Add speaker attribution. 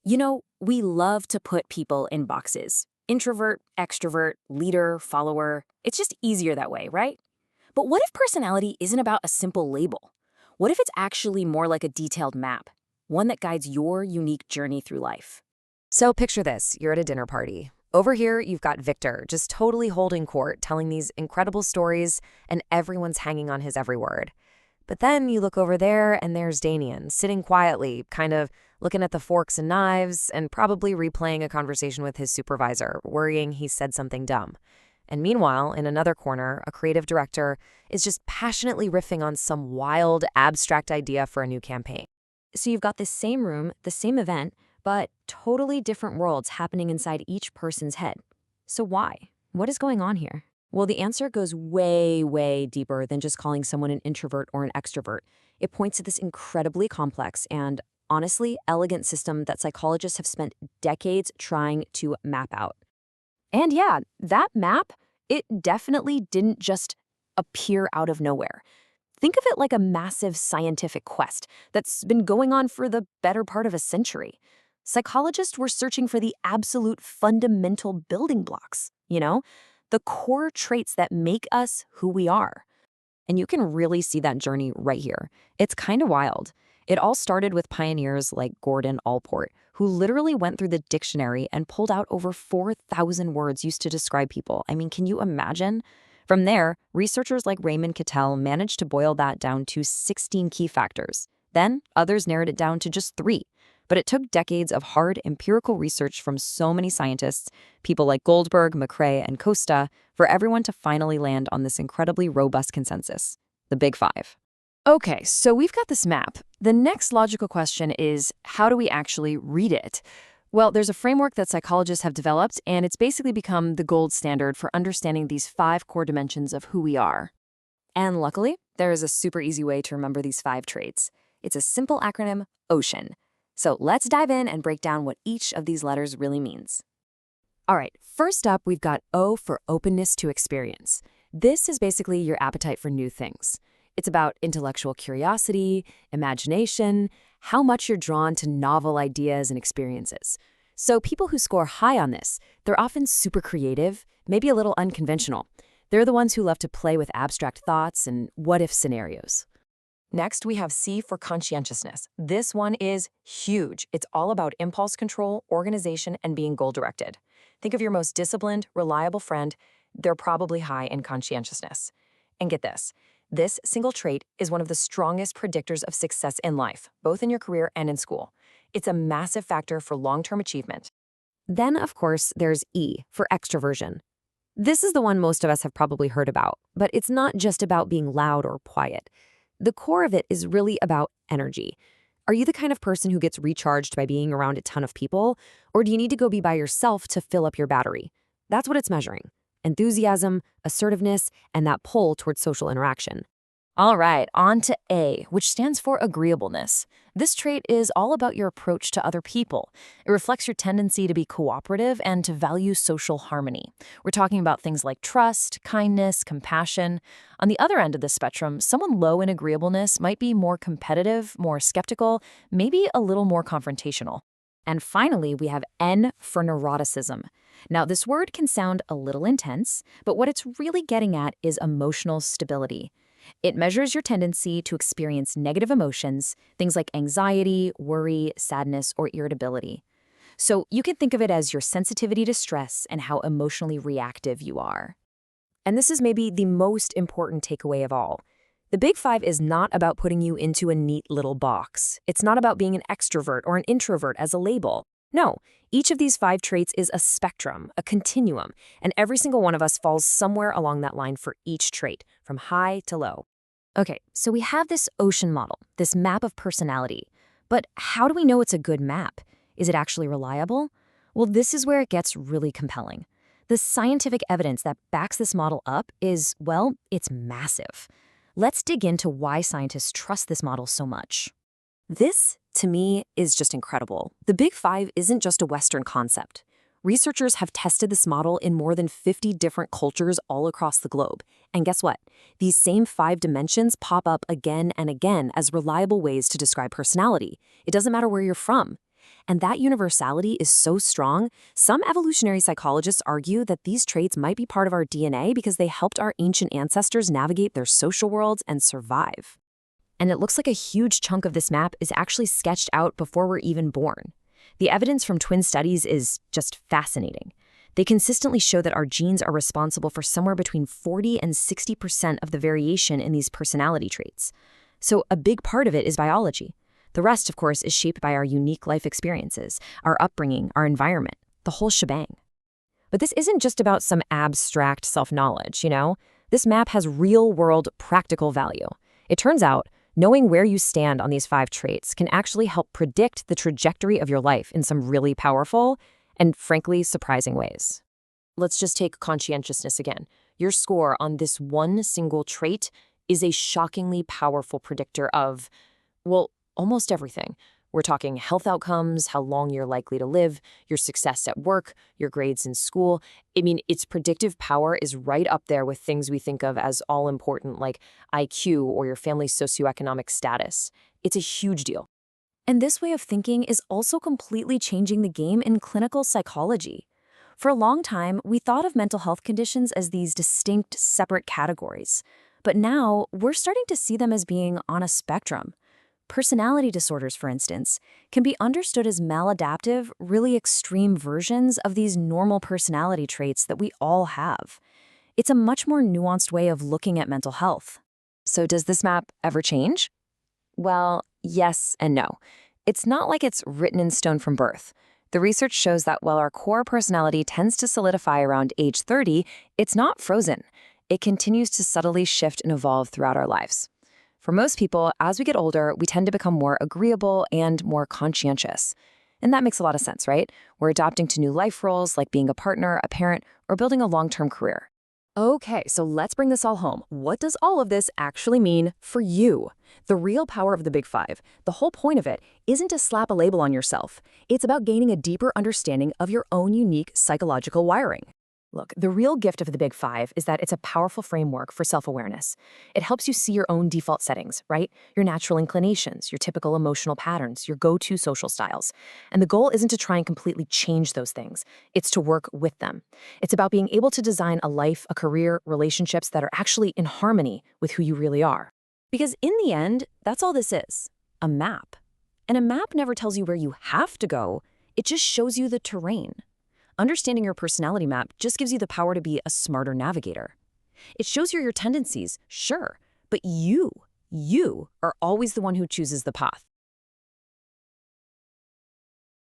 Speaker 1: We love to put people in boxes. Introvert, extrovert, leader, follower. It's just easier that way, right? But what if personality isn't about a simple label? What if it's actually more like a detailed map, one that guides your unique journey through life?
Speaker 2: So picture this, you're at a dinner party. Over here, you've got Victor, just totally holding court, telling these incredible stories, and everyone's hanging on his every word. But then you look over there, and there's Damian, sitting quietly, kind of looking at the forks and knives, and probably replaying a conversation with his supervisor, worrying he said something dumb. And meanwhile, in another corner, a creative director is just passionately riffing on some wild, abstract idea for a new campaign.
Speaker 1: So you've got the same room, the same event, but totally different worlds happening inside each person's head. So why? What is going on here? Well, the answer goes way, way deeper than just calling someone an introvert or an extrovert. It points to this incredibly complex and, honestly, elegant system that psychologists have spent decades trying to map out. And yeah, that map, it definitely didn't just appear out of nowhere. Think of it like a massive scientific quest that's been going on for the better part of a century. Psychologists were searching for the absolute fundamental building blocks, the core traits that make us who we are. And you can really see that journey right here. It's kind of wild. It all started with pioneers like Gordon Allport, who literally went through the dictionary and pulled out over 4,000 words used to describe people. I mean, can you imagine? From there, researchers like Raymond Cattell managed to boil that down to 16 key factors. Then, others narrowed it down to just 3. But it took decades of hard empirical research from so many scientists, people like Goldberg, McCrae, and Costa, for everyone to finally land on this incredibly robust consensus, the Big Five. Okay, so we've got this map. The next logical question is, how do we actually read it? Well, there's a framework that psychologists have developed, and it's basically become the gold standard for understanding these 5 core dimensions of who we are. And luckily, there is a super easy way to remember these 5 traits. It's a simple acronym, OCEAN. So let's dive in and break down what each of these letters really means. All right, first up, we've got O for openness to experience. This is basically your appetite for new things. It's about intellectual curiosity, imagination, how much you're drawn to novel ideas and experiences. So people who score high on this, they're often super creative, maybe a little unconventional. They're the ones who love to play with abstract thoughts and what-if scenarios. Next, we have C for conscientiousness. This one is huge. It's all about impulse control, organization, and being goal-directed. Think of your most disciplined, reliable friend. They're probably high in conscientiousness. And get this. This single trait is one of the strongest predictors of success in life, both in your career and in school. It's a massive factor for long-term achievement. Then, of course, there's E for extroversion. This is the one most of us have probably heard about, but it's not just about being loud or quiet. The core of it is really about energy. Are you the kind of person who gets recharged by being around a ton of people, or do you need to go be by yourself to fill up your battery? That's what it's measuring. Enthusiasm, assertiveness, and that pull towards social interaction. All right, on to A, which stands for agreeableness. This trait is all about your approach to other people. It reflects your tendency to be cooperative and to value social harmony. We're talking about things like trust, kindness, compassion. On the other end of the spectrum, someone low in agreeableness might be more competitive, more skeptical, maybe a little more confrontational. And finally, we have N for neuroticism. Now, this word can sound a little intense, but what it's really getting at is emotional stability. It measures your tendency to experience negative emotions, things like anxiety, worry, sadness, or irritability. So you can think of it as your sensitivity to stress and how emotionally reactive you are. And this is maybe the most important takeaway of all. The Big Five is not about putting you into a neat little box. It's not about being an extrovert or an introvert as a label. No, each of these 5 traits is a spectrum, a continuum, and every single one of us falls somewhere along that line for each trait, from high to low. Okay, so we have this OCEAN model, this map of personality. But how do we know it's a good map? Is it actually reliable? Well, this is where it gets really compelling. The scientific evidence that backs this model up is, well, it's massive. Let's dig into why scientists trust this model so much. This, to me, is just incredible. The Big Five isn't just a Western concept. Researchers have tested this model in more than 50 different cultures all across the globe. And guess what? These same 5 dimensions pop up again and again as reliable ways to describe personality. It doesn't matter where you're from. And that universality is so strong, some evolutionary psychologists argue that these traits might be part of our DNA because they helped our ancient ancestors navigate their social worlds and survive. And it looks like a huge chunk of this map is actually sketched out before we're even born. The evidence from twin studies is just fascinating. They consistently show that our genes are responsible for somewhere between 40 and 60% of the variation in these personality traits. So a big part of it is biology. The rest, of course, is shaped by our unique life experiences, our upbringing, our environment, the whole shebang. But this isn't just about some abstract self-knowledge, you know? This map has real-world practical value. It turns out, knowing where you stand on these 5 traits can actually help predict the trajectory of your life in some really powerful and, frankly, surprising ways. Let's just take conscientiousness again. Your score on this one single trait is a shockingly powerful predictor of, well, almost everything. We're talking health outcomes, how long you're likely to live, your success at work, your grades in school. I mean, its predictive power is right up there with things we think of as all-important like IQ or your family's socioeconomic status. It's a huge deal. And this way of thinking is also completely changing the game in clinical psychology. For a long time, we thought of mental health conditions as these distinct, separate categories. But now, we're starting to see them as being on a spectrum. Personality disorders, for instance, can be understood as maladaptive, really extreme versions of these normal personality traits that we all have. It's a much more nuanced way of looking at mental health. So does this map ever change? Well, yes and no. It's not like it's written in stone from birth. The research shows that while our core personality tends to solidify around age 30, it's not frozen. It continues to subtly shift and evolve throughout our lives. For most people, as we get older, we tend to become more agreeable and more conscientious. And that makes a lot of sense, right? We're adapting to new life roles like being a partner, a parent, or building a long-term career. Okay, so let's bring this all home. What does all of this actually mean for you? The real power of the Big Five, the whole point of it, isn't to slap a label on yourself. It's about gaining a deeper understanding of your own unique psychological wiring. Look, the real gift of the Big Five is that it's a powerful framework for self-awareness. It helps you see your own default settings, right? Your natural inclinations, your typical emotional patterns, your go-to social styles. And the goal isn't to try and completely change those things. It's to work with them. It's about being able to design a life, a career, relationships that are actually in harmony with who you really are. Because in the end, that's all this is, a map. And a map never tells you where you have to go. It just shows you the terrain. Understanding your personality map just gives you the power to be a smarter navigator. It shows you your tendencies, sure, but you are always the one who chooses the path.